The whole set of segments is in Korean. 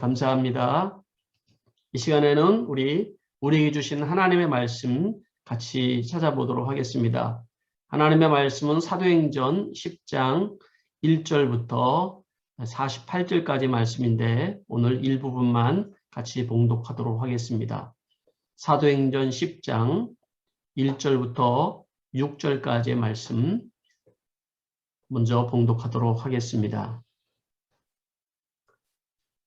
감사합니다. 이 시간에는 우리에게 주신 하나님의 말씀 같이 찾아보도록 하겠습니다. 하나님의 말씀은 사도행전 10장 1절부터 48절까지 말씀인데 오늘 일부분만 같이 봉독하도록 하겠습니다. 사도행전 10장 1절부터 6절까지의 말씀 먼저 봉독하도록 하겠습니다.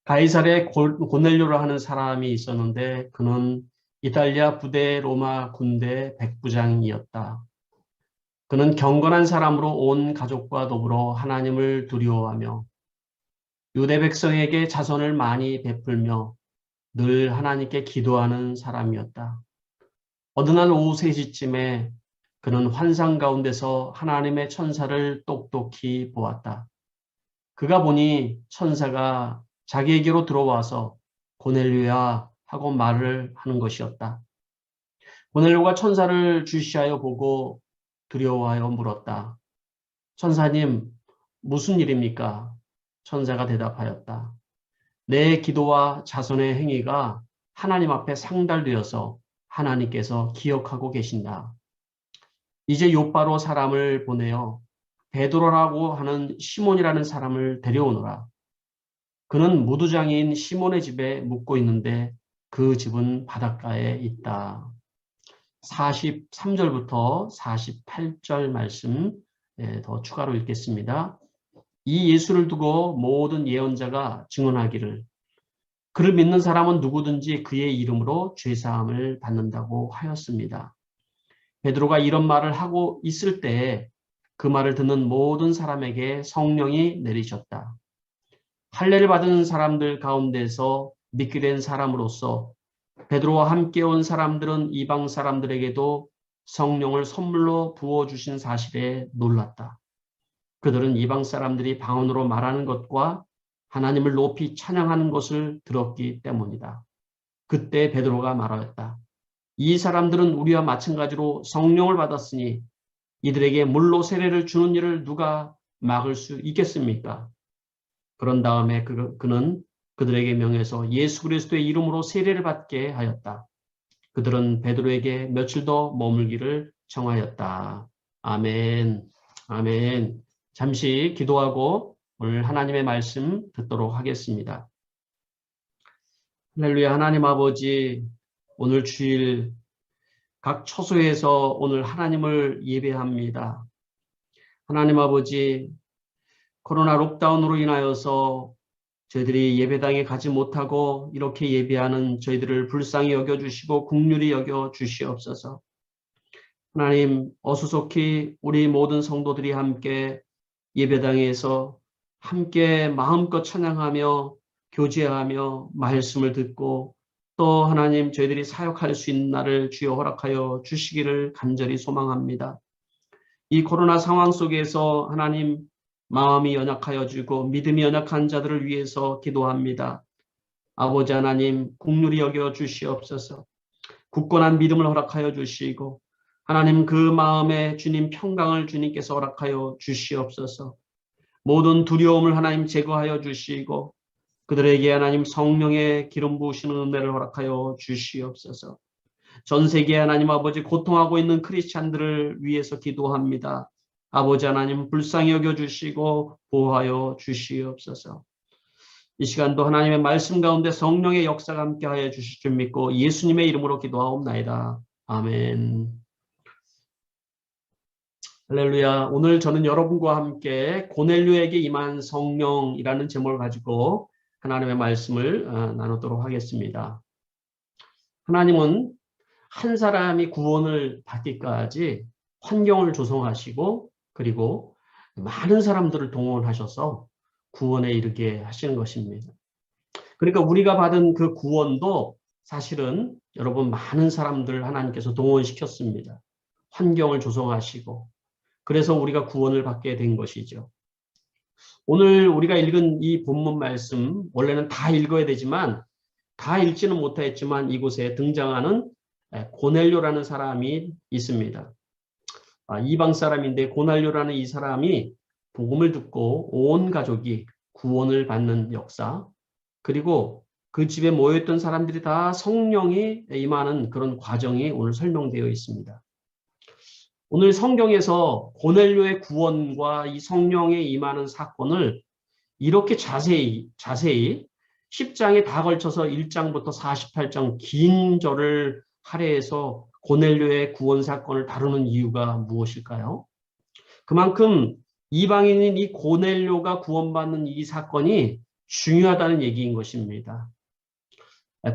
가이사랴에 고넬료라 하는 사람이 있었는데 그는 이탈리아 부대 로마 군대 백부장이었다. 그는 경건한 사람으로 온 가족과 더불어 하나님을 두려워하며 유대 백성에게 자선을 많이 베풀며 늘 하나님께 기도하는 사람이었다. 어느 날 오후 3시쯤에 그는 환상 가운데서 하나님의 천사를 똑똑히 보았다. 그가 보니 천사가 자기에게로 들어와서 고넬료야 하고 말을 하는 것이었다. 고넬료가 천사를 주시하여 보고 두려워하여 물었다. 천사님, 무슨 일입니까? 천사가 대답하였다. 내 기도와 자선의 행위가 하나님 앞에 상달되어서 하나님께서 기억하고 계신다. 이제 요바로 사람을 보내어 베드로라고 하는 시몬이라는 사람을 데려오너라. 그는 무두장인 시몬의 집에 묵고 있는데 그 집은 바닷가에 있다. 43절부터 48절 말씀 더 추가로 읽겠습니다. 이 예수를 두고 모든 예언자가 증언하기를 그를 믿는 사람은 누구든지 그의 이름으로 죄사함을 받는다고 하였습니다. 베드로가 이런 말을 하고 있을 때에 그 말을 듣는 모든 사람에게 성령이 내리셨다. 할례를 받은 사람들 가운데서 믿게 된 사람으로서 베드로와 함께 온 사람들은 이방 사람들에게도 성령을 선물로 부어주신 사실에 놀랐다. 그들은 이방 사람들이 방언으로 말하는 것과 하나님을 높이 찬양하는 것을 들었기 때문이다. 그때 베드로가 말하였다. 이 사람들은 우리와 마찬가지로 성령을 받았으니 이들에게 물로 세례를 주는 일을 누가 막을 수 있겠습니까? 그런 다음에 그는 그들에게 명해서 예수 그리스도의 이름으로 세례를 받게 하였다. 그들은 베드로에게 며칠 더 머물기를 청하였다. 아멘. 아멘. 잠시 기도하고 오늘 하나님의 말씀 듣도록 하겠습니다. 할렐루야. 하나님 아버지, 오늘 주일 각 처소에서 오늘 하나님을 예배합니다. 하나님 아버지, 코로나 록다운으로 인하여서 저희들이 예배당에 가지 못하고 이렇게 예배하는 저희들을 불쌍히 여겨주시고 긍휼히 여겨주시옵소서. 하나님, 어수속히 우리 모든 성도들이 함께 예배당에서 함께 마음껏 찬양하며 교제하며 말씀을 듣고 또 하나님 저희들이 사역할 수 있는 날을 주여 허락하여 주시기를 간절히 소망합니다. 이 코로나 상황 속에서 하나님 마음이 연약하여 주고 믿음이 연약한 자들을 위해서 기도합니다. 아버지 하나님 긍휼히 여겨 주시옵소서. 굳건한 믿음을 허락하여 주시고 하나님 그 마음에 주님 평강을 주님께서 허락하여 주시옵소서. 모든 두려움을 하나님 제거하여 주시고 그들에게 하나님 성령의 기름 부으시는 은혜를 허락하여 주시옵소서. 전 세계 하나님 아버지 고통하고 있는 크리스찬들을 위해서 기도합니다. 아버지 하나님 불쌍히 여겨주시고 보호하여 주시옵소서. 이 시간도 하나님의 말씀 가운데 성령의 역사가 함께하여 주실 줄 믿고 예수님의 이름으로 기도하옵나이다. 아멘. 할렐루야. 오늘 저는 여러분과 함께 고넬료에게 임한 성령이라는 제목을 가지고 하나님의 말씀을 나누도록 하겠습니다. 하나님은 한 사람이 구원을 받기까지 환경을 조성하시고 그리고 많은 사람들을 동원하셔서 구원에 이르게 하시는 것입니다. 그러니까 우리가 받은 그 구원도 사실은 여러분 많은 사람들을 하나님께서 동원시켰습니다. 환경을 조성하시고 그래서 우리가 구원을 받게 된 것이죠. 오늘 우리가 읽은 이 본문 말씀 원래는 다 읽어야 되지만 다 읽지는 못했지만 이곳에 등장하는 고넬료라는 사람이 있습니다. 이방 사람인데 고넬료라는 이 사람이 복음을 듣고 온 가족이 구원을 받는 역사 그리고 그 집에 모여있던 사람들이 다 성령이 임하는 그런 과정이 오늘 설명되어 있습니다. 오늘 성경에서 고넬료의 구원과 이 성령의 임하는 사건을 이렇게 자세히 10장에 다 걸쳐서 1장부터 48장 긴 절을 할애해서 고넬료의 구원 사건을 다루는 이유가 무엇일까요? 그만큼 이방인인 이 고넬료가 구원받는 이 사건이 중요하다는 얘기인 것입니다.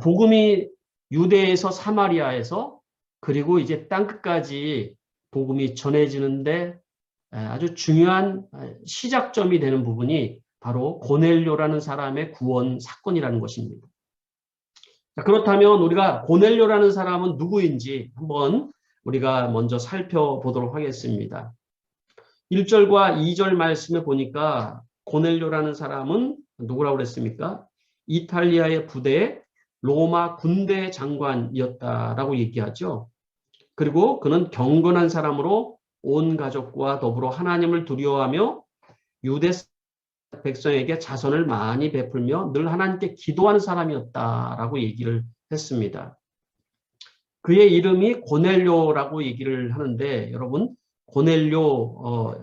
복음이 유대에서 사마리아에서 그리고 이제 땅끝까지 복음이 전해지는데 아주 중요한 시작점이 되는 부분이 바로 고넬료라는 사람의 구원 사건이라는 것입니다. 그렇다면 우리가 고넬료라는 사람은 누구인지 한번 우리가 먼저 살펴보도록 하겠습니다. 1절과 2절 말씀에 보니까 고넬료라는 사람은 누구라고 그랬습니까? 이탈리아의 부대의 로마 군대 장관이었다라고 얘기하죠. 그리고 그는 경건한 사람으로 온 가족과 더불어 하나님을 두려워하며 유대 백성에게 자선을 많이 베풀며 늘 하나님께 기도하는 사람이었다라고 얘기를 했습니다. 그의 이름이 고넬료라고 얘기를 하는데 여러분 고넬료라는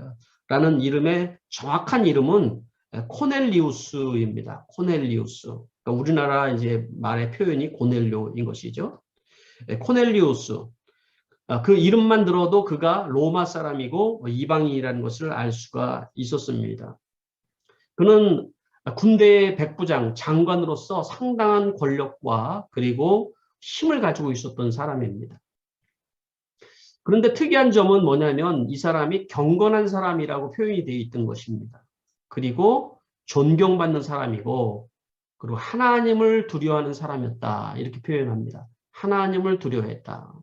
이름의 정확한 이름은 코넬리우스입니다. 코넬리우스. 그러니까 우리나라 이제 말의 표현이 고넬료인 것이죠. 코넬리우스. 그 이름만 들어도 그가 로마 사람이고 이방인이라는 것을 알 수가 있었습니다. 그는 군대의 백부장, 장관으로서 상당한 권력과 그리고 힘을 가지고 있었던 사람입니다. 그런데 특이한 점은 뭐냐면 이 사람이 경건한 사람이라고 표현이 되어 있던 것입니다. 그리고 존경받는 사람이고 그리고 하나님을 두려워하는 사람이었다. 이렇게 표현합니다. 하나님을 두려워했다.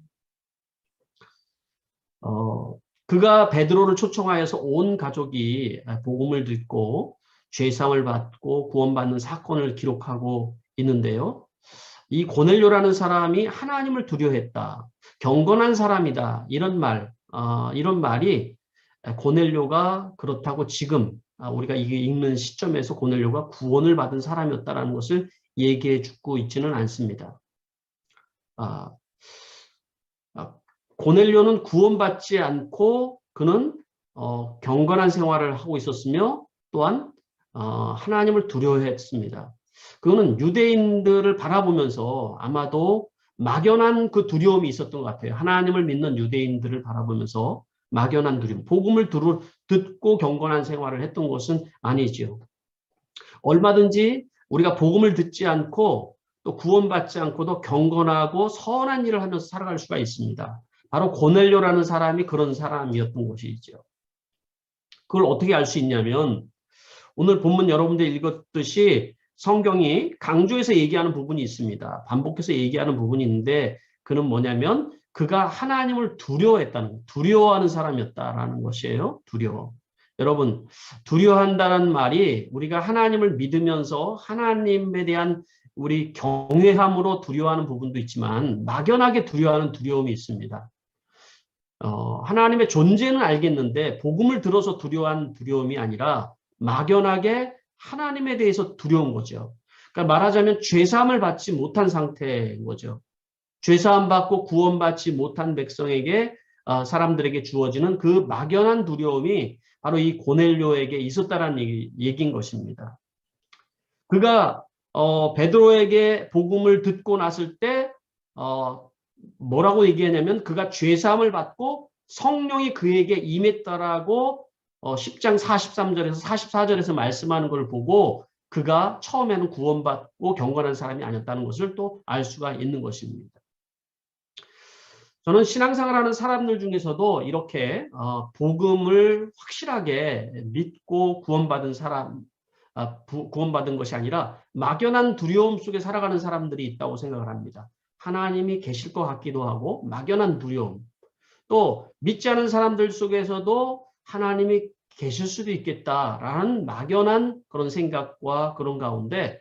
그가 베드로를 초청하여서 온 가족이 복음을 듣고 죄사함을 받고 구원받는 사건을 기록하고 있는데요. 이 고넬료라는 사람이 하나님을 두려워했다. 경건한 사람이다. 이런 말이 고넬료가 그렇다고 지금 우리가 이게 읽는 시점에서 고넬료가 구원을 받은 사람이었다는 것을 얘기해 주고 있지는 않습니다. 고넬료는 구원받지 않고 그는 경건한 생활을 하고 있었으며 또한 하나님을 두려워했습니다. 그거는 유대인들을 바라보면서 아마도 막연한 그 두려움이 있었던 것 같아요. 하나님을 믿는 유대인들을 바라보면서 막연한 두려움, 복음을 듣고 경건한 생활을 했던 것은 아니죠. 얼마든지 우리가 복음을 듣지 않고 또 구원받지 않고도 경건하고 선한 일을 하면서 살아갈 수가 있습니다. 바로 고넬료라는 사람이 그런 사람이었던 것이죠. 그걸 어떻게 알 수 있냐면 오늘 본문 여러분들 읽었듯이 성경이 강조해서 얘기하는 부분이 있습니다. 반복해서 얘기하는 부분이 있는데 그는 뭐냐면 그가 하나님을 두려워하는 사람이었다라는 것이에요. 두려워. 여러분 두려워한다는 말이 우리가 하나님을 믿으면서 하나님에 대한 우리 경외함으로 두려워하는 부분도 있지만 막연하게 두려워하는 두려움이 있습니다. 하나님의 존재는 알겠는데 복음을 들어서 두려워한 두려움이 아니라 막연하게 하나님에 대해서 두려운 거죠. 그러니까 말하자면 죄사함을 받지 못한 상태인 거죠. 죄사함 받고 구원받지 못한 백성에게 사람들에게 주어지는 그 막연한 두려움이 바로 이 고넬료에게 있었다라는 얘기인 것입니다. 그가 베드로에게 복음을 듣고 났을 때 뭐라고 얘기하냐면 그가 죄사함을 받고 성령이 그에게 임했다라고 10장 43절에서 44절에서 말씀하는 걸 보고 그가 처음에는 구원받고 경건한 사람이 아니었다는 것을 또 알 수가 있는 것입니다. 저는 신앙생활하는 사람들 중에서도 이렇게 복음을 확실하게 믿고 구원받은 구원받은 것이 아니라 막연한 두려움 속에 살아가는 사람들이 있다고 생각을 합니다. 하나님이 계실 것 같기도 하고 막연한 두려움. 또 믿지 않은 사람들 속에서도 하나님이 계실 수도 있겠다라는 막연한 그런 생각과 그런 가운데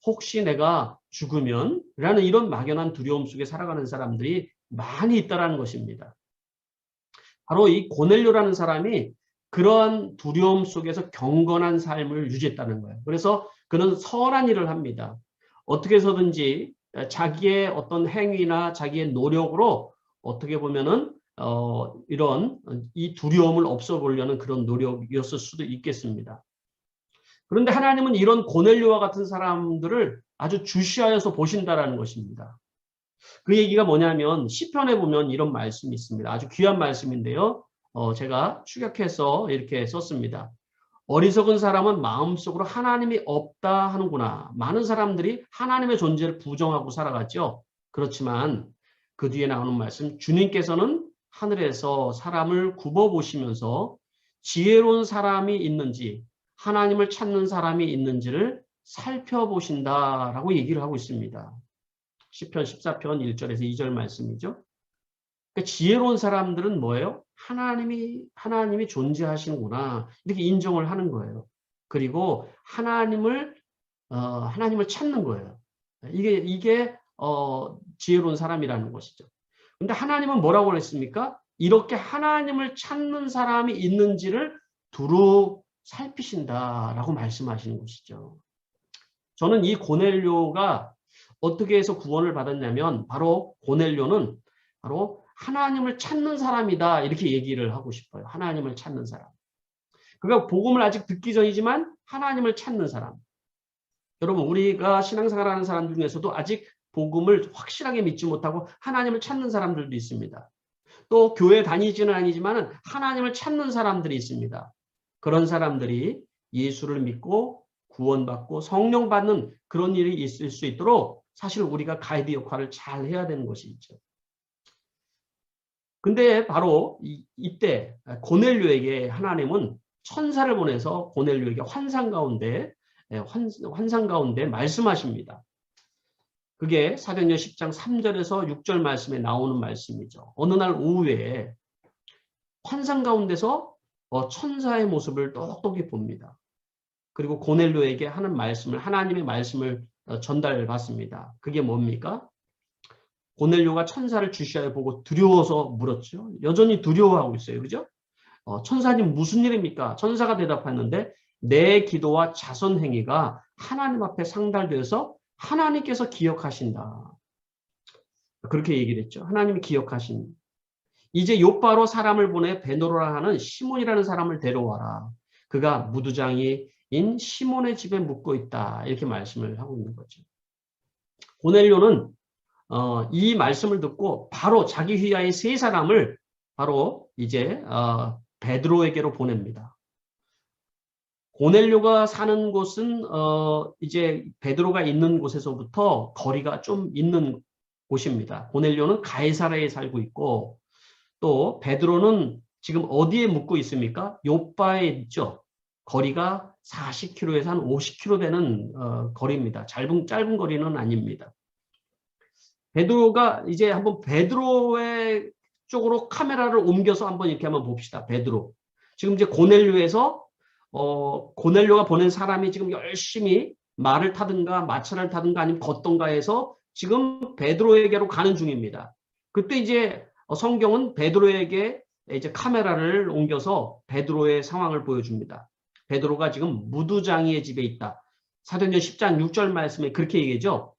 혹시 내가 죽으면 라는 이런 막연한 두려움 속에 살아가는 사람들이 많이 있다는 것입니다. 바로 이 고넬료라는 사람이 그러한 두려움 속에서 경건한 삶을 유지했다는 거예요. 그래서 그는 선한 일을 합니다. 어떻게 해서든지 자기의 어떤 행위나 자기의 노력으로 어떻게 보면은 이런 이 두려움을 없애보려는 그런 노력이었을 수도 있겠습니다. 그런데 하나님은 이런 고넬료와 같은 사람들을 아주 주시하여서 보신다라는 것입니다. 그 얘기가 뭐냐면 시편에 보면 이런 말씀이 있습니다. 아주 귀한 말씀인데요. 제가 축약해서 이렇게 썼습니다. 어리석은 사람은 마음속으로 하나님이 없다 하는구나. 많은 사람들이 하나님의 존재를 부정하고 살아갔죠. 그렇지만 그 뒤에 나오는 말씀, 주님께서는 하늘에서 사람을 굽어보시면서 지혜로운 사람이 있는지 하나님을 찾는 사람이 있는지를 살펴보신다라고 얘기를 하고 있습니다. 시편 14편 1절에서 2절 말씀이죠. 그러니까 지혜로운 사람들은 뭐예요? 하나님이 존재하시는구나. 이렇게 인정을 하는 거예요. 그리고 하나님을 찾는 거예요. 이게 지혜로운 사람이라는 것이죠. 근데 하나님은 뭐라고 그랬습니까? 이렇게 하나님을 찾는 사람이 있는지를 두루 살피신다라고 말씀하시는 것이죠. 저는 이 고넬료가 어떻게 해서 구원을 받았냐면 바로 고넬료는 바로 하나님을 찾는 사람이다 이렇게 얘기를 하고 싶어요. 하나님을 찾는 사람. 그러니까 복음을 아직 듣기 전이지만 하나님을 찾는 사람. 여러분 우리가 신앙생활하는 사람 중에서도 아직 복음을 확실하게 믿지 못하고 하나님을 찾는 사람들도 있습니다. 또 교회 다니지는 아니지만 하나님을 찾는 사람들이 있습니다. 그런 사람들이 예수를 믿고 구원받고 성령 받는 그런 일이 있을 수 있도록 사실 우리가 가이드 역할을 잘 해야 되는 것이 있죠. 근데 바로 이때 고넬료에게 하나님은 천사를 보내서 고넬료에게 환상 가운데 말씀하십니다. 그게 사도행전 10장 3절에서 6절 말씀에 나오는 말씀이죠. 어느 날 오후에 환상 가운데서 천사의 모습을 똑똑히 봅니다. 그리고 고넬료에게 하는 말씀을 하나님의 말씀을 전달받습니다. 그게 뭡니까? 고넬료가 천사를 주시하여 보고 두려워서 물었죠. 여전히 두려워하고 있어요. 그죠? 천사님 무슨 일입니까? 천사가 대답했는데 내 기도와 자선 행위가 하나님 앞에 상달되어서 하나님께서 기억하신다. 그렇게 얘기를 했죠. 하나님이 기억하신. 이제 요바로 사람을 보내 베드로라 하는 시몬이라는 사람을 데려와라. 그가 무두장이인 시몬의 집에 묵고 있다. 이렇게 말씀을 하고 있는 거죠. 고넬료는 이 말씀을 듣고 바로 자기 휘하의 세 사람을 바로 이제 베드로에게로 보냅니다. 고넬료가 사는 곳은 이제 베드로가 있는 곳에서부터 거리가 좀 있는 곳입니다. 고넬료는 가이사라에 살고 있고 또 베드로는 지금 어디에 묵고 있습니까? 요바에 있죠. 거리가 40km에서 한 50km 되는 거리입니다. 짧은 거리는 아닙니다. 베드로가 이제 한번 베드로의 쪽으로 카메라를 옮겨서 한번 이렇게 한번 봅시다. 베드로. 지금 이제 고넬료에서 고넬료가 보낸 사람이 지금 열심히 말을 타든가 마차를 타든가 아니면 걷던가 해서 지금 베드로에게로 가는 중입니다. 그때 이제 성경은 베드로에게 이제 카메라를 옮겨서 베드로의 상황을 보여줍니다. 베드로가 지금 무두장이의 집에 있다. 사도행전 10장 6절 말씀에 그렇게 얘기하죠.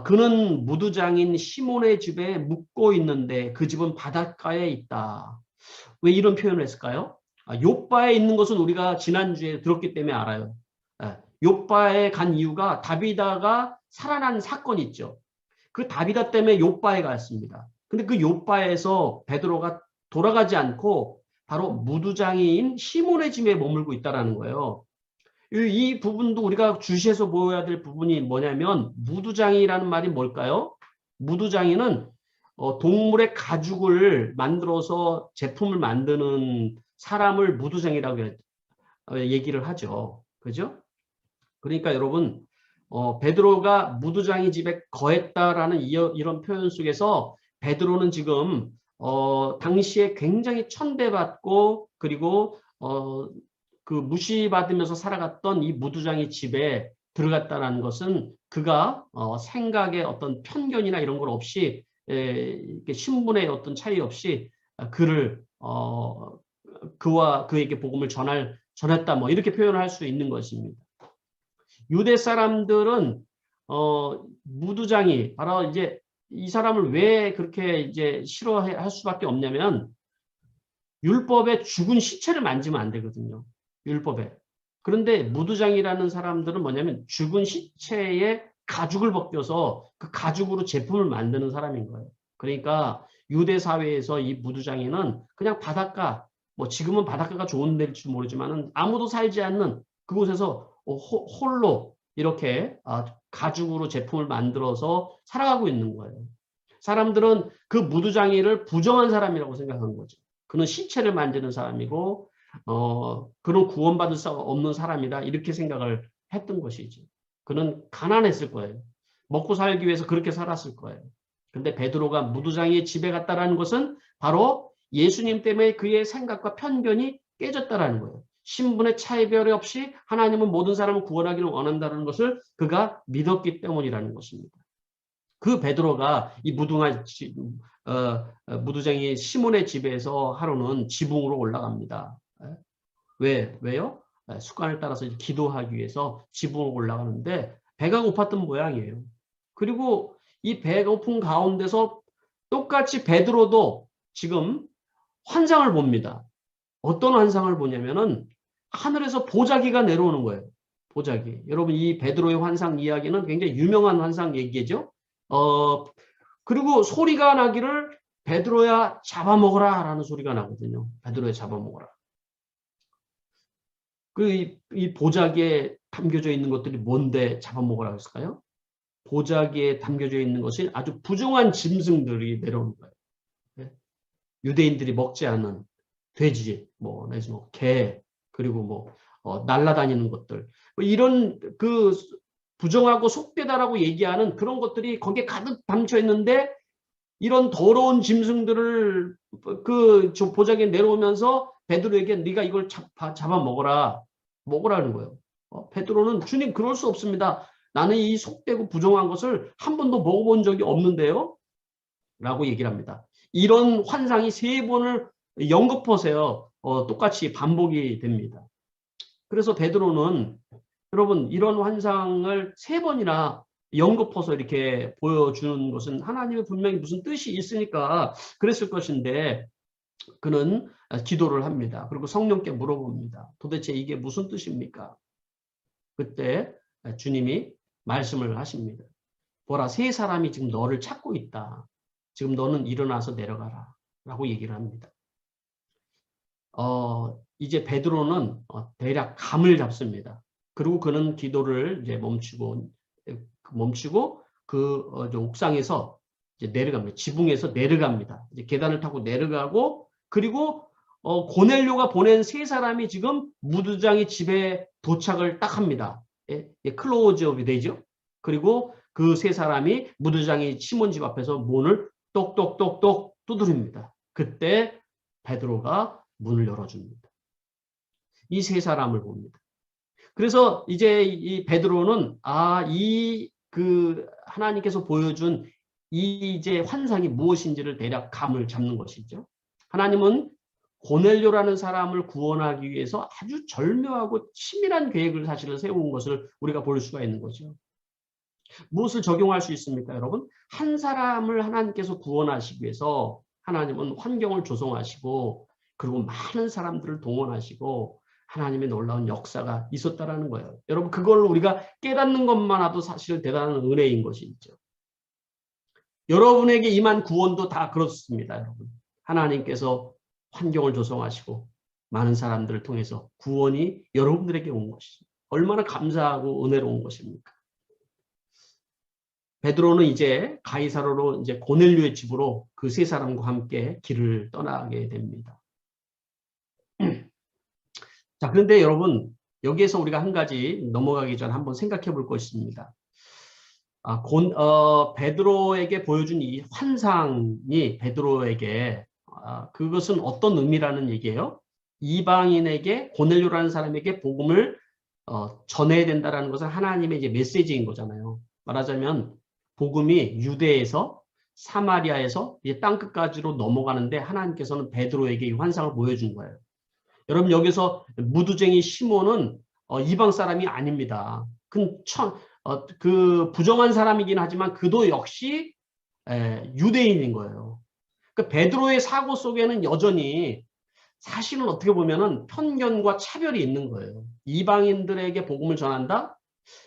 그는 무두장인 시몬의 집에 묵고 있는데 그 집은 바닷가에 있다. 왜 이런 표현을 했을까요? 요바에 있는 것은 우리가 지난주에 들었기 때문에 알아요. 요바에 간 이유가 다비다가 살아난 사건이 있죠. 그 다비다 때문에 요바에 갔습니다. 근데 그 요바에서 베드로가 돌아가지 않고 바로 무두장이인 시몬의 집에 머물고 있다는 거예요. 이 부분도 우리가 주시해서 보여야 될 부분이 뭐냐면 무두장이라는 말이 뭘까요? 무두장이는 동물의 가죽을 만들어서 제품을 만드는 사람을 무두장이라고 얘기를 하죠. 그죠? 그러니까 여러분 베드로가 무두장이 집에 거했다라는 이런 표현 속에서 베드로는 지금 당시에 굉장히 천대받고 그리고 그 무시받으면서 살아갔던 이 무두장이 집에 들어갔다는 것은 그가 생각의 어떤 편견이나 이런 것 없이 신분의 어떤 차이 없이 그와 그에게 복음을 전했다 뭐 이렇게 표현을 할 수 있는 것입니다. 유대 사람들은 무두장이 바로 이제 이 사람을 왜 그렇게 이제 싫어할 수밖에 없냐면 율법에 죽은 시체를 만지면 안 되거든요. 율법에. 그런데 무두장이라는 사람들은 뭐냐면 죽은 시체에 가죽을 벗겨서 그 가죽으로 제품을 만드는 사람인 거예요. 그러니까 유대 사회에서 이 무두장이는 그냥 바닷가, 뭐 지금은 바닷가가 좋은 데일지 모르지만은 아무도 살지 않는 그곳에서 홀로 이렇게 가죽으로 제품을 만들어서 살아가고 있는 거예요. 사람들은 그 무두장이를 부정한 사람이라고 생각하는 거죠. 그는 시체를 만드는 사람이고 그는 구원받을 수 없는 사람이다. 이렇게 생각을 했던 것이지. 그는 가난했을 거예요. 먹고 살기 위해서 그렇게 살았을 거예요. 근데 베드로가 무두장이의 집에 갔다라는 것은 바로 예수님 때문에 그의 생각과 편견이 깨졌다라는 거예요. 신분의 차이별 없이 하나님은 모든 사람을 구원하기를 원한다는 것을 그가 믿었기 때문이라는 것입니다. 그 베드로가 이 무두장이 시몬의 집에서 하루는 지붕으로 올라갑니다. 왜요? 습관을 따라서 기도하기 위해서 지붕으로 올라가는데 배가 고팠던 모양이에요. 그리고 이 배가 고픈 가운데서 똑같이 베드로도 지금 환상을 봅니다. 어떤 환상을 보냐면은 하늘에서 보자기가 내려오는 거예요. 보자기. 여러분 이 베드로의 환상 이야기는 굉장히 유명한 환상 얘기죠. 그리고 소리가 나기를 베드로야 잡아먹어라 라는 소리가 나거든요. 베드로야 잡아먹어라. 이 보자기에 담겨져 있는 것들이 뭔데 잡아먹으라고 했을까요? 보자기에 담겨져 있는 것이 아주 부정한 짐승들이 내려오는 거예요. 유대인들이 먹지 않는 돼지, 내지 개, 그리고 날아다니는 것들. 이런 그 부정하고 속되다라고 얘기하는 그런 것들이 거기에 가득 담겨 있는데 이런 더러운 짐승들을 그 보자기에 내려오면서 베드로에게 네가 이걸 먹으라는 거예요. 베드로는 주님 그럴 수 없습니다. 나는 이 속되고 부정한 것을 한 번도 먹어본 적이 없는데요. 라고 얘기를 합니다. 이런 환상이 3번을 연거푸세요. 똑같이 반복이 됩니다. 그래서 베드로는 여러분 이런 환상을 3번이나 연거푸서 이렇게 보여주는 것은 하나님의 분명히 무슨 뜻이 있으니까 그랬을 것인데 그는 기도를 합니다. 그리고 성령께 물어봅니다. 도대체 이게 무슨 뜻입니까? 그때 주님이 말씀을 하십니다. 보라, 3사람이 지금 너를 찾고 있다. 지금 너는 일어나서 내려가라. 라고 얘기를 합니다. 이제 베드로는 대략 감을 잡습니다. 그리고 그는 기도를 이제 멈추고 그 옥상에서 이제 내려갑니다. 지붕에서 내려갑니다. 이제 계단을 타고 내려가고 그리고 고넬료가 보낸 3사람이 지금 무두장의 집에 도착을 딱 합니다. 클로즈업이 되죠. 그리고 그 3사람이 무두장의 시몬 집 앞에서 문을 똑똑똑똑 두드립니다. 그때 베드로가 문을 열어줍니다. 이 3사람을 봅니다. 그래서 이제 이 베드로는 하나님께서 보여준 이 이제 환상이 무엇인지를 대략 감을 잡는 것이죠. 하나님은 고넬료라는 사람을 구원하기 위해서 아주 절묘하고 치밀한 계획을 사실은 세운 것을 우리가 볼 수가 있는 거죠. 무엇을 적용할 수 있습니까, 여러분? 한 사람을 하나님께서 구원하시기 위해서 하나님은 환경을 조성하시고 그리고 많은 사람들을 동원하시고 하나님의 놀라운 역사가 있었다라는 거예요. 여러분 그걸 우리가 깨닫는 것만으로도 사실 대단한 은혜인 것이죠. 여러분에게 임한 구원도 다 그렇습니다. 여러분. 하나님께서 환경을 조성하시고 많은 사람들을 통해서 구원이 여러분들에게 온 것이죠. 얼마나 감사하고 은혜로운 것입니까? 베드로는 이제 가이사로로 이제 고넬료의 집으로 그 3사람과 함께 길을 떠나게 됩니다. 자, 그런데 여러분 여기에서 우리가 한 가지 넘어가기 전에 한번 생각해 볼 것입니다. 베드로에게 보여준 이 환상이 베드로에게 그것은 어떤 의미라는 얘기예요? 이방인에게 고넬료라는 사람에게 복음을 전해야 된다라는 것은 하나님의 이제 메시지인 거잖아요. 말하자면 복음이 유대에서 사마리아에서 이제 땅끝까지로 넘어가는데 하나님께서는 베드로에게 이 환상을 보여준 거예요. 여러분 여기서 무두쟁이 시몬은 이방 사람이 아닙니다. 그 부정한 사람이긴 하지만 그도 역시 유대인인 거예요. 그 베드로의 사고 속에는 여전히 사실은 어떻게 보면은 편견과 차별이 있는 거예요. 이방인들에게 복음을 전한다?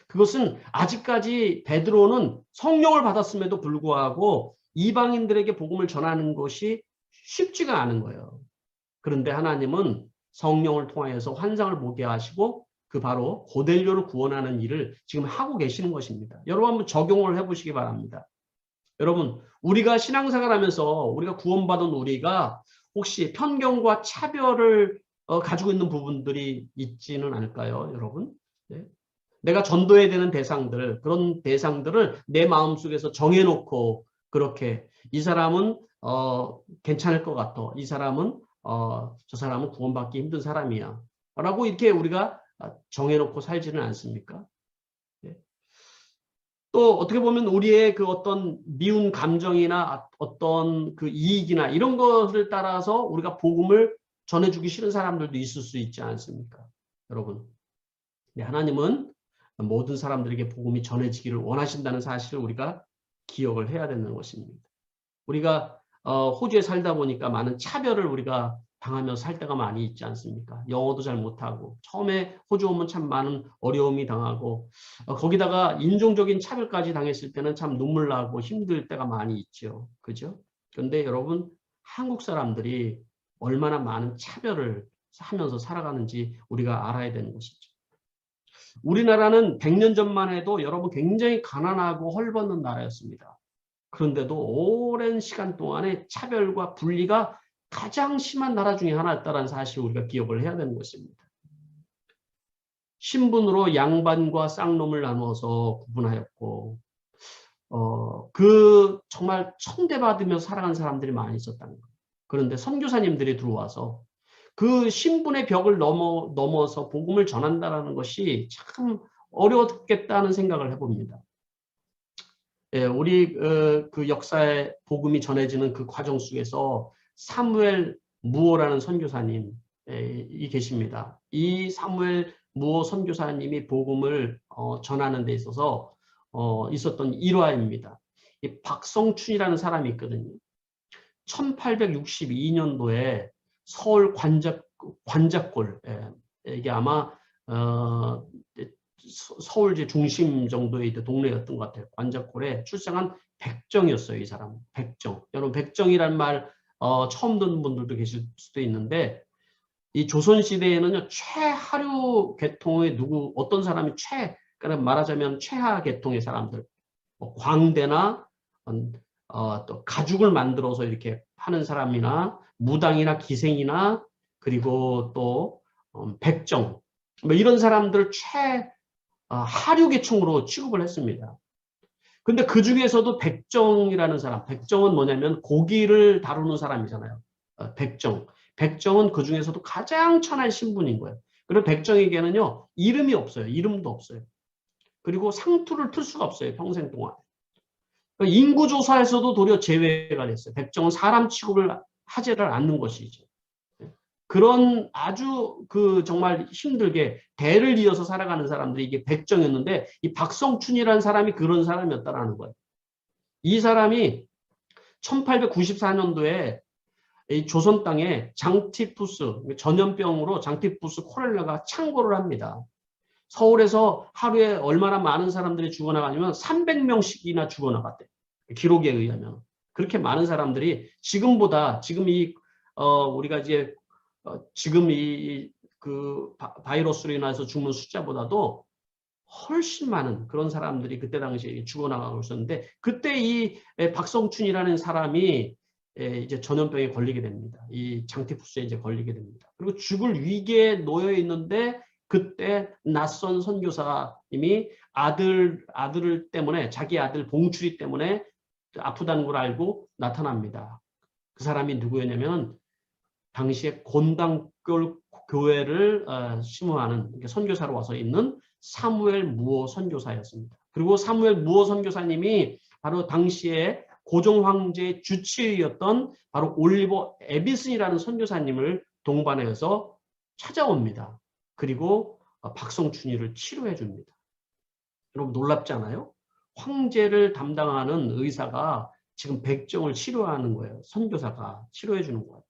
그것은 아직까지 베드로는 성령을 받았음에도 불구하고 이방인들에게 복음을 전하는 것이 쉽지가 않은 거예요. 그런데 하나님은 성령을 통하여서 환상을 보게 하시고 그 바로 고넬료를 구원하는 일을 지금 하고 계시는 것입니다. 여러분 한번 적용을 해보시기 바랍니다. 여러분 우리가 신앙생활 하면서 우리가 구원받은 우리가 혹시 편견과 차별을 가지고 있는 부분들이 있지는 않을까요, 여러분? 네? 내가 전도해야 되는 대상들, 그런 대상들을 내 마음속에서 정해놓고 그렇게 이 사람은 괜찮을 것 같아. 이 사람은 저 사람은 구원받기 힘든 사람이야. 라고 이렇게 우리가 정해놓고 살지는 않습니까? 네. 또 어떻게 보면 우리의 그 어떤 미운 감정이나 어떤 그 이익이나 이런 것을 따라서 우리가 복음을 전해주기 싫은 사람들도 있을 수 있지 않습니까? 여러분. 네, 하나님은 모든 사람들에게 복음이 전해지기를 원하신다는 사실을 우리가 기억을 해야 되는 것입니다. 우리가 호주에 살다 보니까 많은 차별을 우리가 당하면서 살 때가 많이 있지 않습니까? 영어도 잘 못하고 처음에 호주 오면 참 많은 어려움이 당하고 거기다가 인종적인 차별까지 당했을 때는 참 눈물 나고 힘들 때가 많이 있죠. 그죠? 그런데 여러분 한국 사람들이 얼마나 많은 차별을 하면서 살아가는지 우리가 알아야 되는 것이죠. 우리나라는 100년 전만 해도 여러분 굉장히 가난하고 헐벗는 나라였습니다. 그런데도 오랜 시간 동안에 차별과 분리가 가장 심한 나라 중에 하나였다는 사실을 우리가 기억을 해야 되는 것입니다. 신분으로 양반과 쌍놈을 나누어서 구분하였고 그 정말 천대받으며 살아가는 사람들이 많이 있었다는 거예요. 그런데 선교사님들이 들어와서 그 신분의 벽을 넘어서 복음을 전한다는 것이 참 어려웠겠다는 생각을 해봅니다. 예, 우리 그 역사의 복음이 전해지는 그 과정 속에서 사무엘 무오라는 선교사님이 계십니다. 이 사무엘 무오 선교사님이 복음을 전하는 데 있어서 있었던 일화입니다. 이 박성춘이라는 사람이 있거든요. 1862년도에 서울 관작골, 이게 아마 서울 중심 정도의 동네였던 것 같아요. 관작골에 출생한 백정이었어요. 이 사람은 백정. 여러분 백정이란 말 처음 듣는 분들도 계실 수도 있는데 이 조선시대에는요 최하류 계통의 어떤 사람이 그러니까 말하자면 최하 계통의 사람들 뭐 광대나 또 가죽을 만들어서 이렇게 하는 사람이나 무당이나 기생이나 그리고 또 백정 뭐 이런 사람들 하류계층으로 취급을 했습니다. 근데 그 중에서도 백정이라는 사람, 백정은 뭐냐면 고기를 다루는 사람이잖아요. 백정. 백정은 그 중에서도 가장 천한 신분인 거예요. 그리고 백정에게는요, 이름이 없어요. 이름도 없어요. 그리고 상투를 틀 수가 없어요. 평생 동안. 인구조사에서도 도리어 제외가 됐어요. 백정은 사람 취급을 하지를 않는 것이죠. 그런 아주 정말 힘들게 대를 이어서 살아가는 사람들이 이게 백정이었는데 이 박성춘이라는 사람이 그런 사람이었다라는 거예요. 이 사람이 1894년도에 이 조선 땅에 장티푸스 전염병으로 장티푸스 콜레라가 창궐을 합니다. 서울에서 하루에 얼마나 많은 사람들이 죽어나가냐면 300명씩이나 죽어나갔대. 기록에 의하면. 그렇게 많은 사람들이 지금 우리가 이제 지금 그 바이러스로 인해서 죽는 숫자보다도 훨씬 많은 그런 사람들이 그때 당시에 죽어나가고 있었는데 그때 이 박성춘이라는 사람이 이제 전염병에 걸리게 됩니다. 이 장티푸스에 이제 걸리게 됩니다. 그리고 죽을 위기에 놓여 있는데 그때 낯선 선교사님이 아들을 때문에 자기 아들 봉출이 때문에 아프다는 걸 알고 나타납니다. 그 사람이 누구였냐면 당시에 곤당골 교회를 심호하는 선교사로 와서 있는 사무엘 무오 선교사였습니다. 그리고 사무엘 무오 선교사님이 바로 당시에 고종 황제의 주치의였던 바로 올리버 에비슨이라는 선교사님을 동반해서 찾아옵니다. 그리고 박성춘이를 치료해 줍니다. 여러분 놀랍지 않아요? 황제를 담당하는 의사가 지금 백정을 치료하는 거예요. 선교사가 치료해 주는 거예요.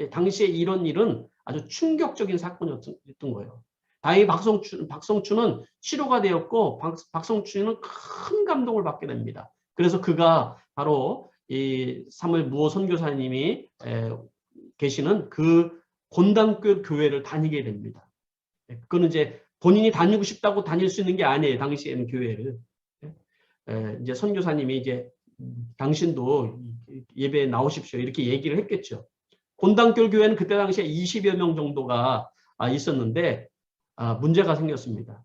당시에 이런 일은 아주 충격적인 사건이었던 거예요. 다행히 박성춘은 치료가 되었고 박성춘은 큰 감동을 받게 됩니다. 그래서 그가 바로 이 사무엘 무호 선교사님이 계시는 그 곤단교 교회를 다니게 됩니다. 그거는 이제 본인이 다니고 싶다고 다닐 수 있는 게 아니에요. 당시에는 교회를. 이제 선교사님이 이제 당신도 예배에 나오십시오. 이렇게 얘기를 했겠죠. 곤단교 교회는 그때 당시에 20여 명 정도가 있었는데 문제가 생겼습니다.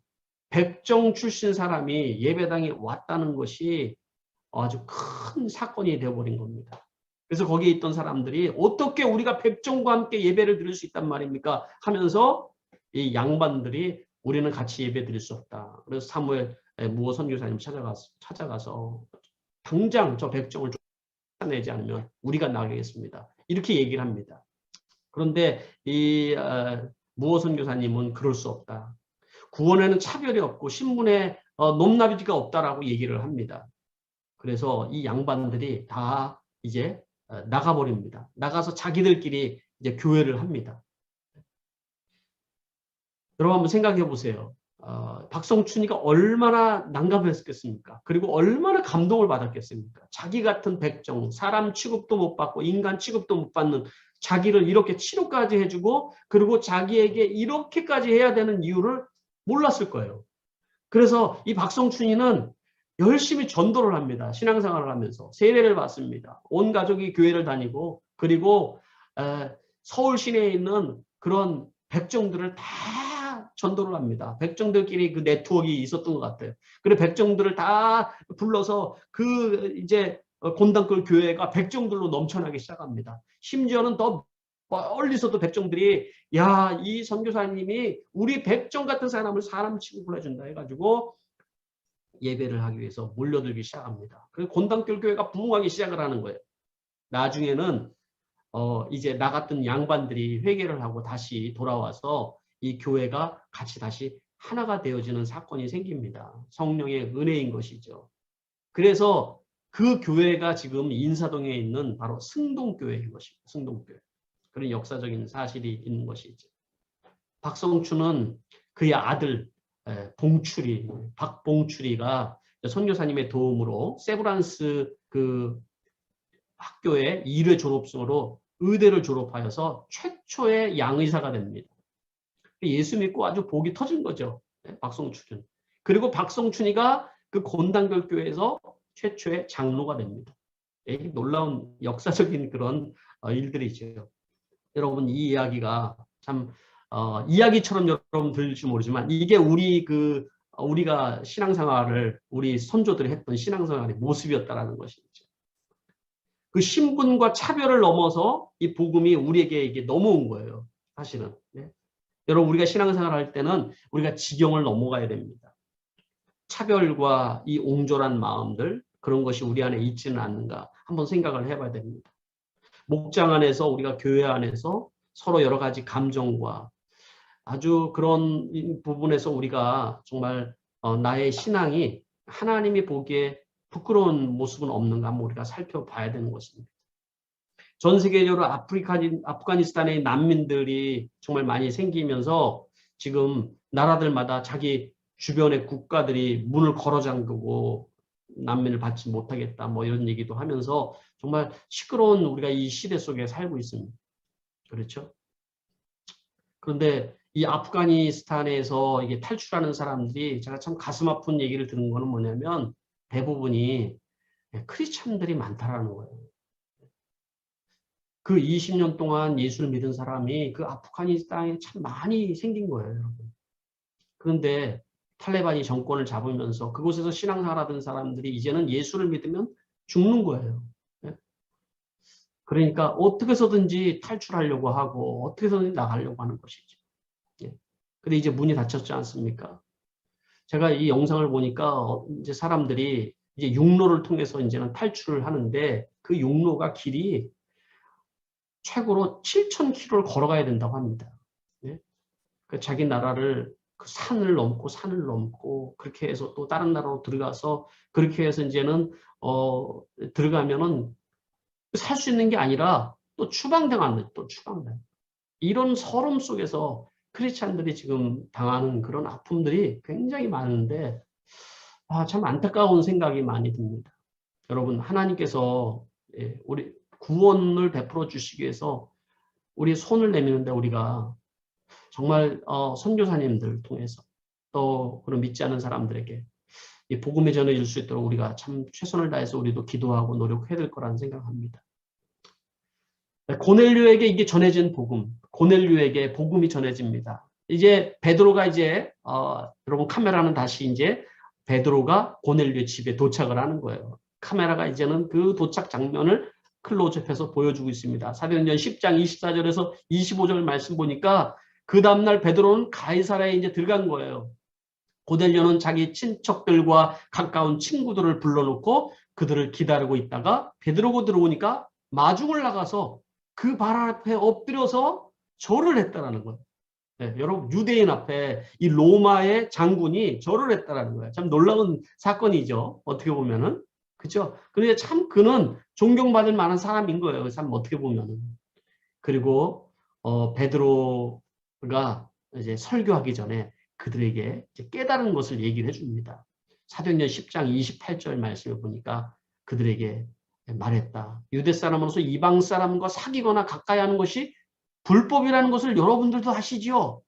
백정 출신 사람이 예배당에 왔다는 것이 아주 큰 사건이 되어버린 겁니다. 그래서 거기에 있던 사람들이 어떻게 우리가 백정과 함께 예배를 드릴 수 있단 말입니까? 하면서 이 양반들이 우리는 같이 예배 드릴 수 없다. 그래서 사무엘 무호 선교사님 찾아가서 당장 저 백정을 쫓아내지 않으면 우리가 나가겠습니다. 이렇게 얘기를 합니다. 그런데 이 무호 선교사님은 그럴 수 없다. 구원에는 차별이 없고 신분에 높낮이가 없다라고 얘기를 합니다. 그래서 이 양반들이 다 이제 나가버립니다. 나가서 자기들끼리 이제 교회를 합니다. 여러분 한번 생각해 보세요. 박성춘이가 얼마나 난감했겠습니까? 그리고 얼마나 감동을 받았겠습니까? 자기 같은 백정, 사람 취급도 못 받고 인간 취급도 못 받는 자기를 이렇게 치료까지 해주고 그리고 자기에게 이렇게까지 해야 되는 이유를 몰랐을 거예요. 그래서 이 박성춘이는 열심히 전도를 합니다. 신앙생활을 하면서 세례를 받습니다. 온 가족이 교회를 다니고 그리고 서울 시내에 있는 그런 백정들을 다 전도를 합니다. 백정들끼리 그 네트워크가 있었던 것 같아요. 그래 백정들을 다 불러서 그 이제 곤단골 교회가 백정들로 넘쳐나기 시작합니다. 심지어는 더 멀리서도 백정들이 야, 이 선교사님이 우리 백정 같은 사람을 사람 취급을 해준다 해가지고 예배를 하기 위해서 몰려들기 시작합니다. 그리고 곤단골 교회가 부흥하기 시작을 하는 거예요. 나중에는 이제 나갔던 양반들이 회개를 하고 다시 돌아와서 이 교회가 같이 다시 하나가 되어지는 사건이 생깁니다. 성령의 은혜인 것이죠. 그래서 그 교회가 지금 인사동에 있는 바로 승동교회인 것입니다. 승동교회. 그런 역사적인 사실이 있는 것이죠. 박성춘은 그의 아들 박봉출이가 선교사님의 도움으로 세브란스 그 학교의 1회 졸업생으로 의대를 졸업하여서 최초의 양의사가 됩니다. 예수 믿고 아주 복이 터진 거죠. 박성춘은. 그리고 박성춘이가 그 곤단결교회에서 최초의 장로가 됩니다. 놀라운 역사적인 그런 일들이죠. 여러분 이 이야기가 참 이야기처럼 여러분 들릴지 모르지만 이게 우리가 신앙생활을 우리 선조들이 했던 신앙생활의 모습이었다라는 것이죠. 그 신분과 차별을 넘어서 이 복음이 우리에게 이게 넘어온 거예요. 사실은. 네. 여러분 우리가 신앙생활 할 때는 우리가 지경을 넘어가야 됩니다. 차별과 이 옹졸한 마음들 그런 것이 우리 안에 있지는 않는가 한번 생각을 해봐야 됩니다. 목장 안에서 우리가 교회 안에서 서로 여러 가지 감정과 아주 그런 부분에서 우리가 정말 나의 신앙이 하나님이 보기에 부끄러운 모습은 없는가 한번 우리가 살펴봐야 되는 것입니다. 전 세계적으로 아프가니스탄의 난민들이 정말 많이 생기면서 지금 나라들마다 자기 주변의 국가들이 문을 걸어 잠그고 난민을 받지 못하겠다 뭐 이런 얘기도 하면서 정말 시끄러운 우리가 이 시대 속에 살고 있습니다. 그렇죠? 그런데 이 아프가니스탄에서 이게 탈출하는 사람들이 제가 참 가슴 아픈 얘기를 들은 거는 뭐냐면 대부분이 크리스찬들이 많다라는 거예요. 그 20년 동안 예수를 믿은 사람이 그 아프가니스탄에 참 많이 생긴 거예요, 여러분. 그런데 탈레반이 정권을 잡으면서 그곳에서 신앙생활하던 사람들이 이제는 예수를 믿으면 죽는 거예요. 그러니까 어떻게 해서든지 탈출하려고 하고 어떻게 해서든지 나가려고 하는 것이죠. 근데 이제 문이 닫혔지 않습니까? 제가 이 영상을 보니까 이제 사람들이 이제 육로를 통해서 이제는 탈출을 하는데 그 육로가 길이 최고로 7,000km를 걸어가야 된다고 합니다. 네? 그 자기 나라를 그 산을 넘고 산을 넘고 그렇게 해서 또 다른 나라로 들어가서 그렇게 해서 이제는 들어가면은 살 수 있는 게 아니라 또 추방당하는 또 추방당. 이런 서름 속에서 크리스찬들이 지금 당하는 그런 아픔들이 굉장히 많은데 참 안타까운 생각이 많이 듭니다. 여러분 하나님께서 우리 구원을 베풀어 주시기 위해서 우리 손을 내미는데 우리가 정말 선교사님들 통해서 또 그런 믿지 않는 사람들에게 이 복음이 전해질 수 있도록 우리가 참 최선을 다해서 우리도 기도하고 노력해야 될 거라는 생각합니다. 고넬료에게 이게 전해진 복음, 고넬료에게 복음이 전해집니다. 이제 베드로가 이제 여러분 카메라는 다시 이제 베드로가 고넬료의 집에 도착을 하는 거예요. 카메라가 이제는 그 도착 장면을 클로즈업해서 보여주고 있습니다. 사도행전 10장 24절에서 25절 말씀 보니까 그 다음날 베드로는 가이사랴에 이제 들어간 거예요. 고넬료는 자기 친척들과 가까운 친구들을 불러놓고 그들을 기다리고 있다가 베드로가 들어오니까 마중을 나가서 그 발 앞에 엎드려서 절을 했다라는 거예요. 네, 여러분 유대인 앞에 이 로마의 장군이 절을 했다라는 거예요. 참 놀라운 사건이죠. 어떻게 보면은 그렇죠. 그런데 참 그는 존경받을 만한 사람인 거예요. 참 어떻게 보면은. 그리고 베드로가 이제 설교하기 전에 그들에게 이제 깨달은 것을 얘기를 해줍니다. 사도행전 10장 28절 말씀을 보니까 그들에게 말했다. 유대 사람으로서 이방 사람과 사귀거나 가까이 하는 것이 불법이라는 것을 여러분들도 아시죠?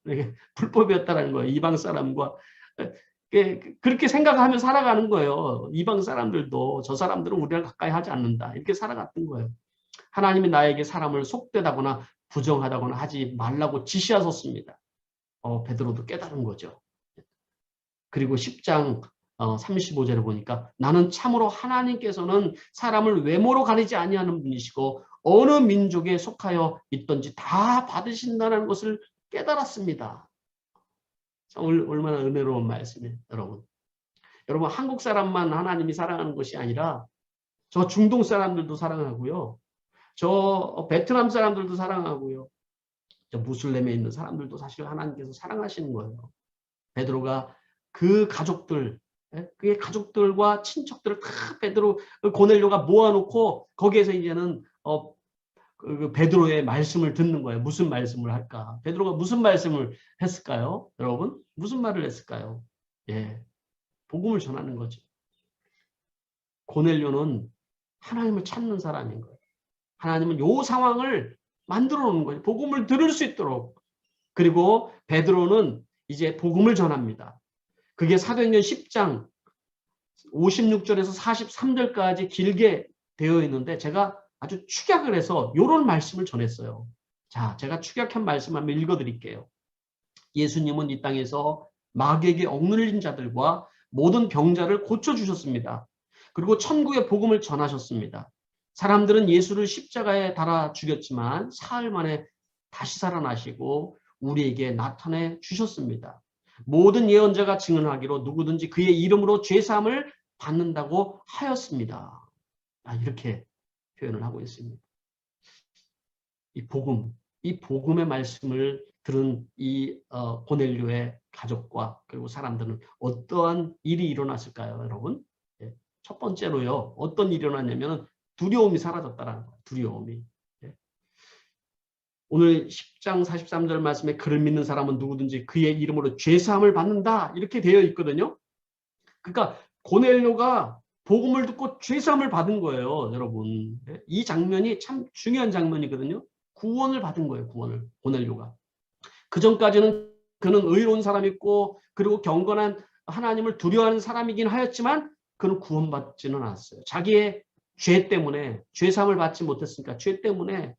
불법이었다는 거예요. 이방 사람과 그렇게 생각하며 살아가는 거예요. 이방 사람들도 저 사람들은 우리랑 가까이 하지 않는다. 이렇게 살아갔던 거예요. 하나님이 나에게 사람을 속되다거나 부정하다거나 하지 말라고 지시하셨습니다. 베드로도 깨달은 거죠. 그리고 10장 35절을 보니까 나는 참으로 하나님께서는 사람을 외모로 가리지 아니하는 분이시고 어느 민족에 속하여 있든지 다 받으신다는 것을 깨달았습니다. 얼마나 은혜로운 말씀이에요, 여러분. 여러분 한국 사람만 하나님이 사랑하는 것이 아니라 저 중동 사람들도 사랑하고요. 저 베트남 사람들도 사랑하고요. 저 무슬림에 있는 사람들도 사실 하나님께서 사랑하시는 거예요. 베드로가 그 가족들, 그의 가족들과 친척들을 다 베드로 고넬료가 모아놓고 거기에서 이제는 그 베드로의 말씀을 듣는 거예요. 무슨 말씀을 할까? 베드로가 무슨 말씀을 했을까요? 여러분 무슨 말을 했을까요? 예, 복음을 전하는 거죠. 고넬료는 하나님을 찾는 사람인 거예요. 하나님은 요 상황을 만들어 놓은 거예요. 복음을 들을 수 있도록. 그리고 베드로는 이제 복음을 전합니다. 그게 사도행전 10장 56절에서 43절까지 길게 되어 있는데 제가 아주 축약을 해서 이런 말씀을 전했어요. 자, 제가 축약한 말씀 한번 읽어드릴게요. 예수님은 이 땅에서 마귀에게 억눌린 자들과 모든 병자를 고쳐주셨습니다. 그리고 천국의 복음을 전하셨습니다. 사람들은 예수를 십자가에 달아 죽였지만 사흘 만에 다시 살아나시고 우리에게 나타내 주셨습니다. 모든 예언자가 증언하기로 누구든지 그의 이름으로 죄사함을 받는다고 하였습니다. 이렇게 표현을 하고 있습니다. 이 복음의 말씀을 들은 이 고넬료의 가족과 그리고 사람들은 어떠한 일이 일어났을까요, 여러분? 첫 번째로요, 어떤 일이 일어났냐면 두려움이 사라졌다라는 거예요. 두려움이. 오늘 10장 43절 말씀에 그를 믿는 사람은 누구든지 그의 이름으로 죄사함을 받는다 이렇게 되어 있거든요. 그러니까 고넬료가 복음을 듣고 죄사함을 받은 거예요, 여러분. 이 장면이 참 중요한 장면이거든요. 구원을 받은 거예요, 구원을. 고넬료가. 그 전까지는 그는 의로운 사람이고 그리고 경건한 하나님을 두려워하는 사람이긴 하였지만 그는 구원받지는 않았어요. 자기의 죄 때문에 죄사함을 받지 못했으니까 죄 때문에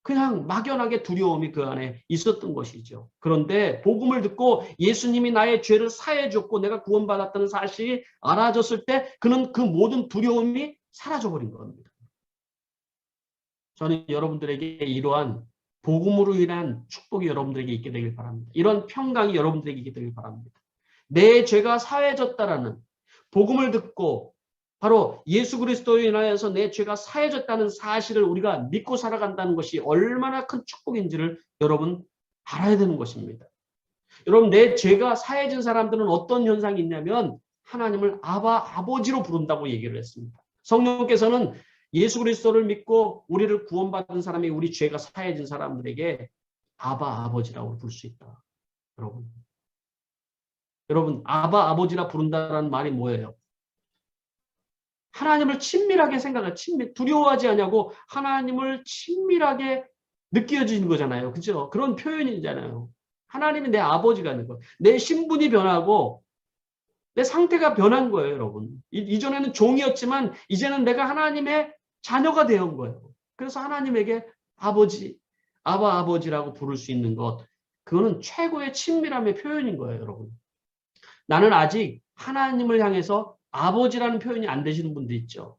그냥 막연하게 두려움이 그 안에 있었던 것이죠. 그런데 복음을 듣고 예수님이 나의 죄를 사해 줬고 내가 구원받았다는 사실이 알아졌을 때 그는 그 모든 두려움이 사라져버린 겁니다. 저는 여러분들에게 이러한 복음으로 인한 축복이 여러분들에게 있게 되길 바랍니다. 이런 평강이 여러분들에게 있게 되길 바랍니다. 내 죄가 사해졌다라는 복음을 듣고 바로 예수 그리스도에 인하여서 내 죄가 사해졌다는 사실을 우리가 믿고 살아간다는 것이 얼마나 큰 축복인지를 여러분 알아야 되는 것입니다. 여러분 내 죄가 사해진 사람들은 어떤 현상이 있냐면 하나님을 아버지로 부른다고 얘기를 했습니다. 성령께서는 예수 그리스도를 믿고 우리를 구원받은 사람이 우리 죄가 사해진 사람들에게 아버지라고 부를 수 있다. 여러분 아버지라 부른다는 말이 뭐예요? 하나님을 친밀하게 생각해 두려워하지 않냐고 하나님을 친밀하게 느껴지는 거잖아요. 그렇죠? 그런 표현이잖아요. 하나님이 내 아버지가 되는 거예요. 내 신분이 변하고 내 상태가 변한 거예요, 여러분. 이전에는 종이었지만 이제는 내가 하나님의 자녀가 되어 거예요. 그래서 하나님에게 아버지라고 부를 수 있는 것, 그거는 최고의 친밀함의 표현인 거예요, 여러분. 나는 아직 하나님을 향해서 아버지라는 표현이 안 되시는 분들 있죠.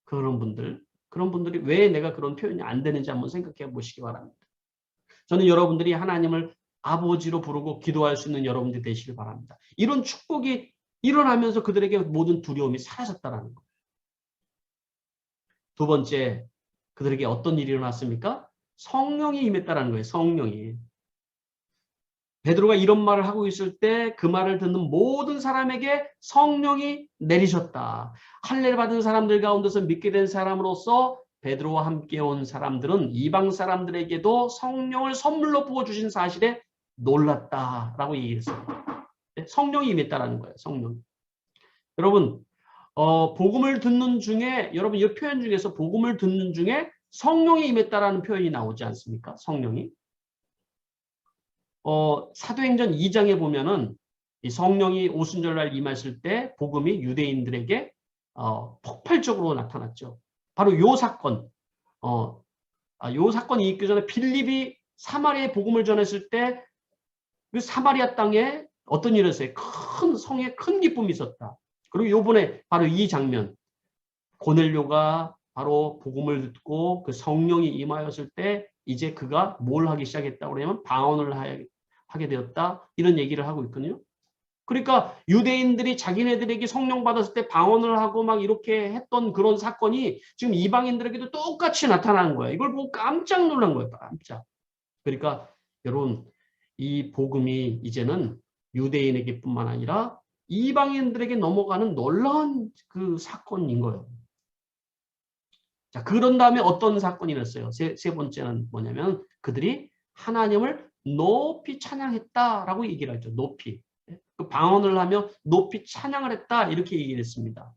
그런 분들이 왜 내가 그런 표현이 안 되는지 한번 생각해 보시기 바랍니다. 저는 여러분들이 하나님을 아버지로 부르고 기도할 수 있는 여러분들이 되시길 바랍니다. 이런 축복이 일어나면서 그들에게 모든 두려움이 사라졌다는 거예요. 두 번째, 그들에게 어떤 일이 일어났습니까? 성령이 임했다는 거예요. 성령이. 베드로가 이런 말을 하고 있을 때 그 말을 듣는 모든 사람에게 성령이 내리셨다. 할례를 받은 사람들 가운데서 믿게 된 사람으로서 베드로와 함께 온 사람들은 이방 사람들에게도 성령을 선물로 부어주신 사실에 놀랐다라고 얘기했어요. 성령이 임했다라는 거예요. 성령. 여러분, 복음을 듣는 중에 여러분 이 표현 중에서 복음을 듣는 중에 성령이 임했다라는 표현이 나오지 않습니까? 성령이. 사도행전 2장에 보면은 이 성령이 오순절날 임하실 때 복음이 유대인들에게 폭발적으로 나타났죠. 바로 요 사건, 요 사건이 있기 전에 빌립이 사마리아에 복음을 전했을 때 그 사마리아 땅에 어떤 일이 있었어요? 큰 성에 큰 기쁨이 있었다. 그리고 요번에 바로 이 장면, 고넬료가 바로 복음을 듣고 그 성령이 임하였을 때 이제 그가 뭘 하기 시작했다고 그러냐면 방언을 하게 되었다. 이런 얘기를 하고 있거든요. 그러니까 유대인들이 자기네들에게 성령 받았을 때 방언을 하고 막 이렇게 했던 그런 사건이 지금 이방인들에게도 똑같이 나타나는 거예요. 이걸 보고 깜짝 놀란 거예요. 깜짝. 그러니까 여러분 이 복음이 이제는 유대인에게뿐만 아니라 이방인들에게 넘어가는 놀라운 그 사건인 거예요. 자, 그런 다음에 어떤 사건이 일어났어요? 세 번째는 뭐냐면 그들이 하나님을 높이 찬양했다라고 얘기를 하죠. 높이. 그 방언을 하며 높이 찬양을 했다 이렇게 얘기를 했습니다.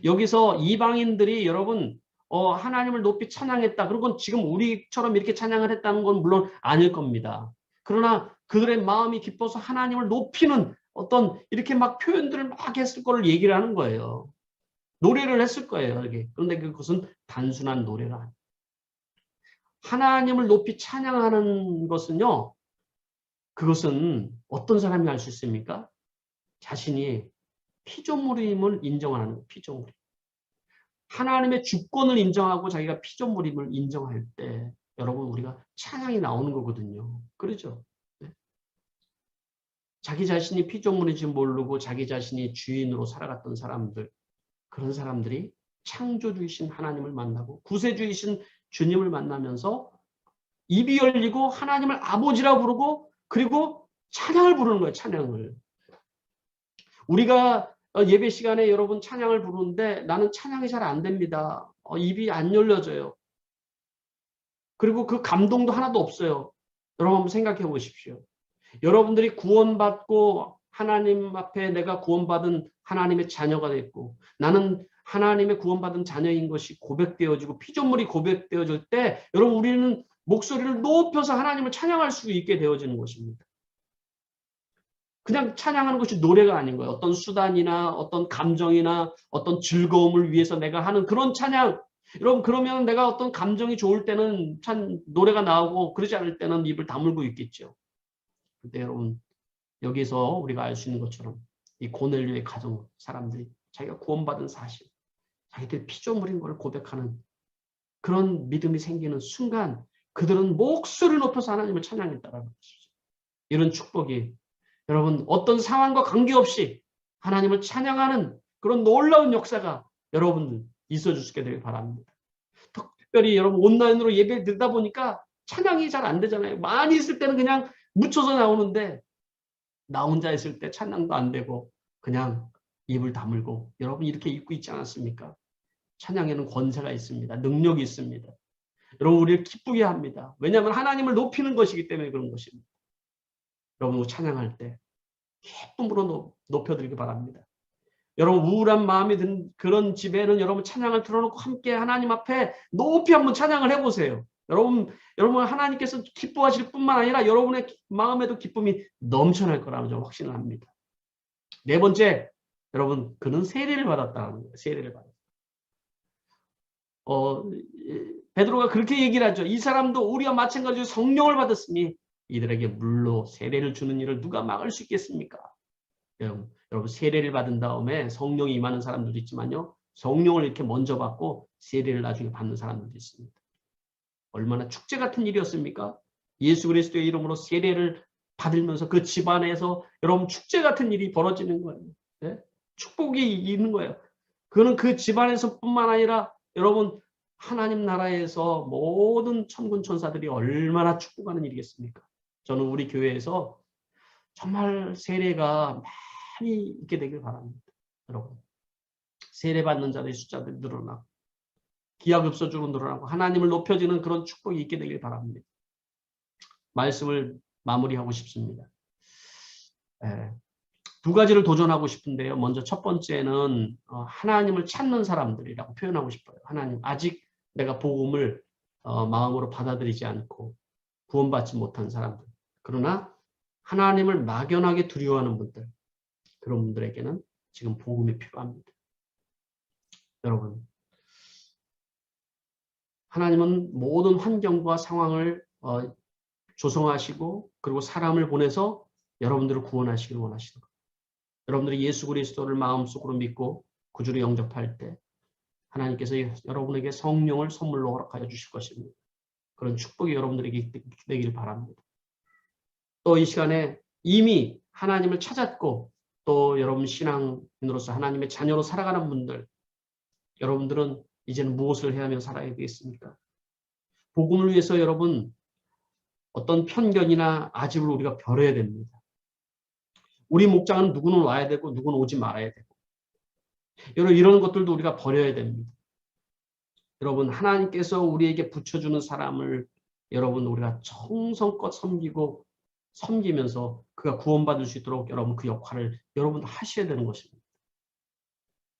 여기서 이방인들이 여러분 하나님을 높이 찬양했다. 그리고 지금 우리처럼 이렇게 찬양을 했다는 건 물론 아닐 겁니다. 그러나 그들의 마음이 기뻐서 하나님을 높이는 어떤 이렇게 막 표현들을 막 했을 거를 얘기를 하는 거예요. 노래를 했을 거예요. 이게. 그런데 그것은 단순한 노래가 아니에요. 하나님을 높이 찬양하는 것은요. 그것은 어떤 사람이 할 수 있습니까? 자신이 피조물임을 인정하는 거예요. 피조물. 하나님의 주권을 인정하고 자기가 피조물임을 인정할 때 여러분 우리가 찬양이 나오는 거거든요. 그렇죠? 네. 자기 자신이 피조물인지 모르고 자기 자신이 주인으로 살아갔던 사람들, 그런 사람들이 창조주이신 하나님을 만나고 구세주이신 주님을 만나면서 입이 열리고 하나님을 아버지라 부르고 그리고 찬양을 부르는 거예요. 찬양을. 우리가 예배 시간에 여러분 찬양을 부르는데 나는 찬양이 잘 안 됩니다. 입이 안 열려져요. 그리고 그 감동도 하나도 없어요. 여러분 한번 생각해 보십시오. 여러분들이 구원받고 하나님 앞에 내가 구원받은 하나님의 자녀가 됐고 나는 하나님의 구원받은 자녀인 것이 고백되어지고 피조물이 고백되어질 때 여러분 우리는 목소리를 높여서 하나님을 찬양할 수 있게 되어지는 것입니다. 그냥 찬양하는 것이 노래가 아닌 거예요. 어떤 수단이나 어떤 감정이나 어떤 즐거움을 위해서 내가 하는 그런 찬양. 여러분 그러면 내가 어떤 감정이 좋을 때는 참 노래가 나오고 그러지 않을 때는 입을 다물고 있겠죠. 근데 여러분 여기서 우리가 알 수 있는 것처럼 이 고넬료의 가정 사람들이 자기가 구원받은 사실, 자기들 피조물인 걸 고백하는 그런 믿음이 생기는 순간 그들은 목소리를 높여서 하나님을 찬양했다라는 것이죠. 이런 축복이 여러분 어떤 상황과 관계없이 하나님을 찬양하는 그런 놀라운 역사가 여러분들 있어줄 수 있게 되길 바랍니다. 특별히 여러분 온라인으로 예배를 듣다 보니까 찬양이 잘 안 되잖아요. 많이 있을 때는 그냥 묻혀서 나오는데 나 혼자 있을 때 찬양도 안 되고 그냥 입을 다물고 여러분 이렇게 입고 있지 않았습니까? 찬양에는 권세가 있습니다. 능력이 있습니다. 여러분 우리를 기쁘게 합니다. 왜냐하면 하나님을 높이는 것이기 때문에 그런 것입니다. 여러분 찬양할 때 기쁨으로 높여드리기 바랍니다. 여러분 우울한 마음이 든 그런 집에는 여러분 찬양을 틀어놓고 함께 하나님 앞에 높이 한번 찬양을 해보세요. 여러분 하나님께서 기뻐하실 뿐만 아니라 여러분의 마음에도 기쁨이 넘쳐날 거라는 점 확신을 합니다. 네 번째, 여러분 그는 세례를 받았다는 거예요. 세례를 받았다. 베드로가 그렇게 얘기를 하죠. 이 사람도 우리와 마찬가지로 성령을 받았으니 이들에게 물로 세례를 주는 일을 누가 막을 수 있겠습니까? 여러분 세례를 받은 다음에 성령이 임하는 사람들도 있지만요. 성령을 이렇게 먼저 받고 세례를 나중에 받는 사람들도 있습니다. 얼마나 축제 같은 일이었습니까? 예수 그리스도의 이름으로 세례를 받으면서 그 집안에서 여러분 축제 같은 일이 벌어지는 거예요. 네? 축복이 있는 거예요. 그거는 그 집안에서뿐만 아니라 여러분 하나님 나라에서 모든 천군 천사들이 얼마나 축복하는 일이겠습니까? 저는 우리 교회에서 정말 세례가 많이 있게 되길 바랍니다. 여러분 세례받는 자들의 숫자들이 늘어나고 기하급수적으로 늘어나고 하나님을 높여지는 그런 축복이 있게 되길 바랍니다. 말씀을 마무리하고 싶습니다. 두 가지를 도전하고 싶은데요. 먼저 첫 번째는 하나님을 찾는 사람들이라고 표현하고 싶어요. 하나님 아직 내가 복음을 마음으로 받아들이지 않고 구원받지 못한 사람들. 그러나 하나님을 막연하게 두려워하는 분들. 그런 분들에게는 지금 복음이 필요합니다. 여러분 하나님은 모든 환경과 상황을 조성하시고 그리고 사람을 보내서 여러분들을 구원하시길 원하시는 거예요. 여러분들이 예수 그리스도를 마음속으로 믿고 구주로 영접할 때 하나님께서 여러분에게 성령을 선물로 허락하여 주실 것입니다. 그런 축복이 여러분들에게 되길 바랍니다. 또 이 시간에 이미 하나님을 찾았고 또 여러분 신앙인으로서 하나님의 자녀로 살아가는 분들, 여러분들은 이제는 무엇을 해야 하며 살아야 되겠습니까? 복음을 위해서 여러분 어떤 편견이나 아집을 우리가 버려야 됩니다. 우리 목장은 누구는 와야 되고 누구는 오지 말아야 되고 여러분 이런 것들도 우리가 버려야 됩니다. 여러분 하나님께서 우리에게 붙여주는 사람을 여러분 우리가 정성껏 섬기면서 그가 구원받을 수 있도록 여러분 그 역할을 여러분도 하셔야 되는 것입니다.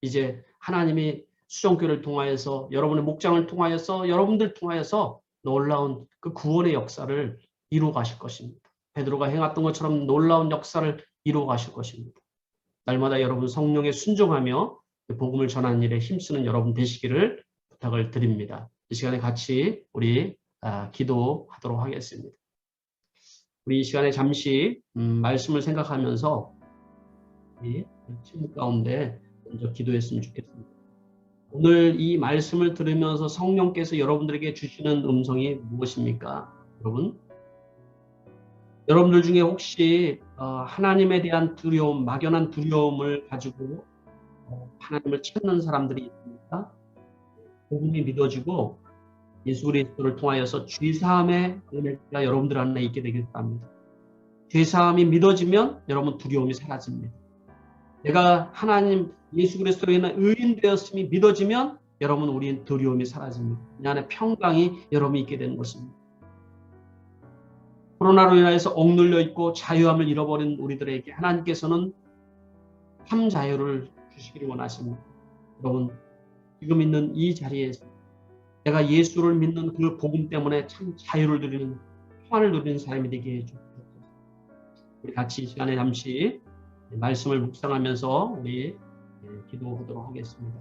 이제 하나님이 수정교를 통하여서 여러분의 목장을 통하여서 여러분들 통하여서 놀라운 그 구원의 역사를 이루어 가실 것입니다. 베드로가 행했던 것처럼 놀라운 역사를 이루어 가실 것입니다. 날마다 여러분 성령에 순종하며 복음을 전하는 일에 힘쓰는 여러분 되시기를 부탁을 드립니다. 이 시간에 같이 우리 기도하도록 하겠습니다. 우리 이 시간에 잠시 말씀을 생각하면서 우리 침묵 가운데 먼저 기도했으면 좋겠습니다. 오늘 이 말씀을 들으면서 성령께서 여러분들에게 주시는 음성이 무엇입니까? 여러분들 중에 혹시 하나님에 대한 두려움, 막연한 두려움을 가지고 하나님을 찾는 사람들이 있습니까? 복음이 믿어지고 예수 그리스도를 통하여서 죄사함의 은혜가 여러분들 안에 있게 되길 바랍니다. 죄사함이 믿어지면 여러분 두려움이 사라집니다. 내가 하나님 예수 그리스도로 인한 의인 되었음이 믿어지면 여러분 우리는 두려움이 사라집니다. 이 안에 평강이 여러분이 있게 되는 것입니다. 코로나로 인해서 억눌려 있고 자유함을 잃어버린 우리들에게 하나님께서는 참 자유를 주시기를 원하십니다. 여러분 지금 있는 이 자리에서 내가 예수를 믿는 그 복음 때문에 참 자유를 누리는 평안을 누리는 사람이 되게 해주옵소서. 우리 같이 이 시간에 잠시 말씀을 묵상하면서 우리 기도하도록 하겠습니다.